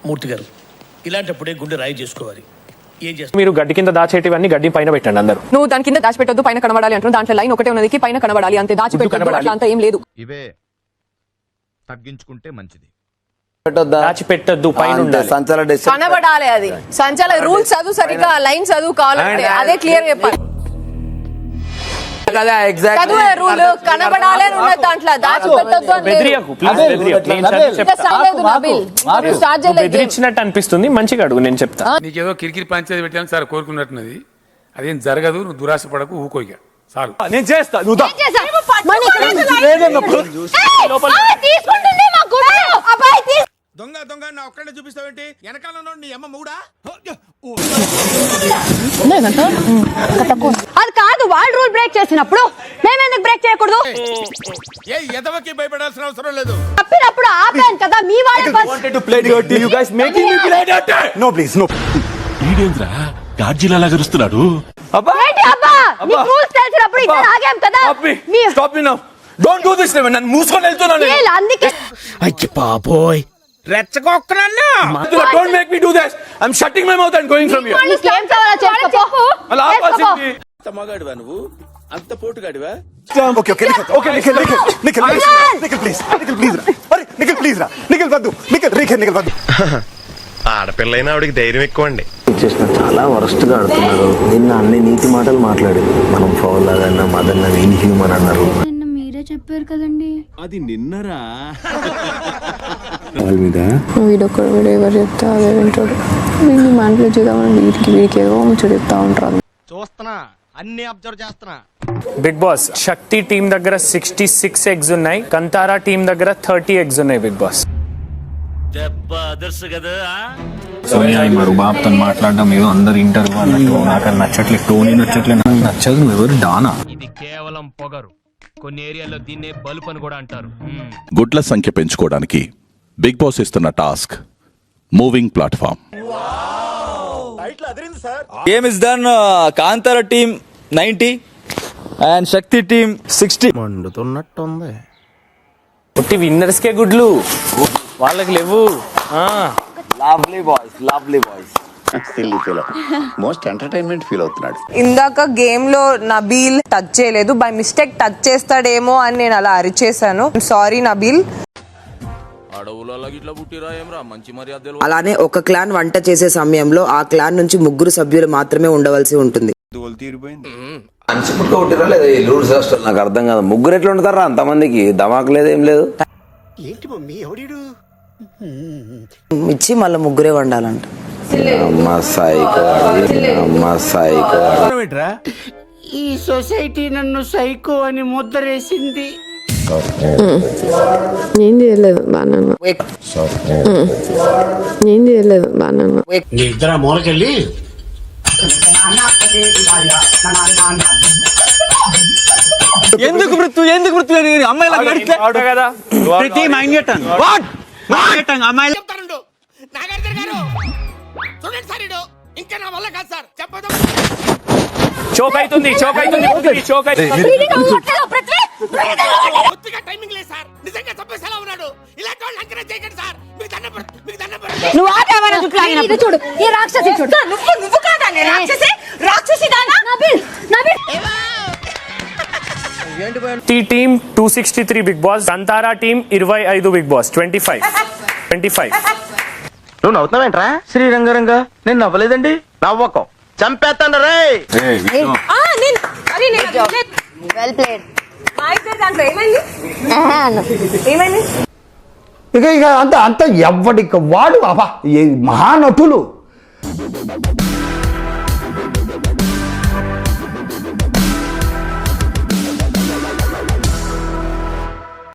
మూర్తి గారు ఇలాంటప్పుడే గుండె రాయి చేసుకోవాలి. ఏం చేస్తారు? మీరు గడ్డి కింద దాచేటివన్నీ గడ్డి పైన పెట్టండి అందరూ. నువ్వు దాని కింద దాచిపెట్టొద్దు, పైన కనబడాలి అంటున్నావు. దాంట్లో లైన్ ఒకటే ఉన్నది, పైన కనబడాలి అంతే. దాచిపెట్టొద్దు అట్లా అంతా ఏం లేదు. ఇవే తగ్గించుకుంటే మంచిది. దాచిపెట్టొద్దు, పైన ఉండాలి, కనబడాలి. అది సంచాల రూల్స్ చదువు సరిగ్గా, లైన్ చదువు కావాలంటే అదే క్లియర్ చెప్పాలి. రూల్ కనబడాలి అని ఉన్నది, దాంట్లో దాచిపెట్టొద్దు అని బెదిరించినట్టు అనిపిస్తుంది. మంచిగా అడుగు, నేను చెప్తా. నీకేదో కిరికిరి పంచాయతీ పెట్టాను సార్ కోరుకున్నట్టున్నది. అదేం జరగదు, నువ్వు దురాశ పడకు, ఊకోగా చాలు. నేను చేస్తా. దొంగ దొంగ నా ఒక్కడే చూపిస్తావేంటి? వెనకాల నీ అమ్మ మూడా? అది కాదు, వాళ్ళు రూల్ బ్రేక్ చేసినప్పుడు మేమెందుకు బ్రేక్ చేయకూడదు? ఏ ఎదవకి భయపడాల్సిన అవసరం లేదు. తప్పినప్పుడు ఆపాను కదా మీ వాళ్ళ. గాడ్జిలా గరుస్తున్నాడు. రూల్స్ తెలిసినప్పుడు ఇద్దరు ఆగాం కదా. Don't do this, నన్ను మూసుకొని వెళ్తున్నాను. అందుకే అయ్య బాబోయ్, రెచ్చగొక్కనన్నా. Don't make me do this. I'm shutting my mouth and going from here. నీకేం కావాలో చేసుకో. అలా ఆపాల్సింది. అంత మగాడివా నువ్వు? అంత పోటుగాడివా? Okay okay okay Nikhil please రా. నిఖిల్ వద్దు. నిఖిల్ వద్దు. ఆడపిల్లైనా ఆవిడికి ధైర్యం ఎక్కువ అండి. చేసిన చాలా వరస్ట్గా ఆడుతున్నారు. నిన్న అన్ని నీతి మాటలు మాట్లాడారు. మనం ఫౌల్ లాగా మదన్ ఇన్ హ్యూమన్ అన్నారు. మీరే చెప్పారు కదండి. అది నిన్నరా వీడొక్కడు వీడు ఎవరు చెప్తే అదే వింటాడు. వీడిని మాటలు చూద్దామని వీడికి ఏవో ముచ్చట చెప్తా ఉంటారు. చూస్తున్నా, అన్ని అబ్జర్వ్ చేస్తున్నా. బిగ్ బాస్ శక్తి టీం దగ్గర 66 eggs ఉన్నాయి, కంతారా టీం దగ్గర 30 eggs ఉన్నాయి. బిగ్ బాస్ మరి బాబుతో మాట్లాడడం ఏదో అందరు ఇంటర్వ్యూ అన్నట్టు నాకు నచ్చట్లేదు. టోనీ నచ్చట్లేదు, నాకు నచ్చదు. నువ్వు ఎవరు డానా? ఇది కేవలం పొగరు. కొన్ని ఏరియాలో దీన్నే బలుపు అని కూడా అంటారు. గుడ్ల సంఖ్య పెంచుకోవడానికి బిగ్ బాస్ ఇస్తున్న task moving platform. Game is done. Kantara team 90 and Shakti team 60. మండుతున్నట్టుంది. పుట్టి విన్నర్స్ కే గుడ్లు, వాళ్ళకి లేవు. Lovely boys most entertainment feel అవుతున్నాడు. ఇందాక గేమ్ లో నబీల్ టచ్ చేయలేదు, బై మిస్టేక్ టచ్ చేస్తాడేమో అని నేను అలా అరిచేశాను. సారీ నబీల్. అలానే ఒక క్లాన్ వంట చేసే సమయంలో ఆ క్లాన్ నుంచి 3 సభ్యులు మాత్రమే ఉండవలసి ఉంటుంది. నాకు అర్థం కాదు, 3 ఎట్లా ఉంటారా? అంతమందికి ధమాకు లేదు, ఏం లేదు. ఏంటి మమ్మీ ఎవడీడు? ఇచ్చి మళ్ళీ 3 వండాలంట. ఈ సొసైటీ నన్ను సైకో అని ముద్రేసింది. ఏం చేయలేదు బాగా, ఏం చేయలేదు బాగా. నీ ఇద్దరు మూలకెళ్ళి ఎందుకు అమ్మాయిలు ఇంకా నా వల్ల కాదు సార్. చెప్పదు చోక్ అవుతుంది. టైమింగ్ లేదు సార్. నిజంగా చంపేసేలా ఉన్నాడు. ఇలాంటి వాళ్ళు ఎంకరేజ్ చేయకండి సార్. మీకు దండం నువ్వు ఆటేమన్నా చూడు. ఈ రాక్షసి చూడు. నువ్వు కాదానే రాక్షసి దానా? Team 263 big boss, Kantara team 25 big boss 25. నువ్వు నవ్వుతున్నావేంట్రా? శ్రీరంగరంగా నేను నవ్వలేదండి. నవ్వకం చంపేస్తాను రే. Well played. ఇక అంత ఎవ్వడికి వాడు అబ్బా మహానటులు.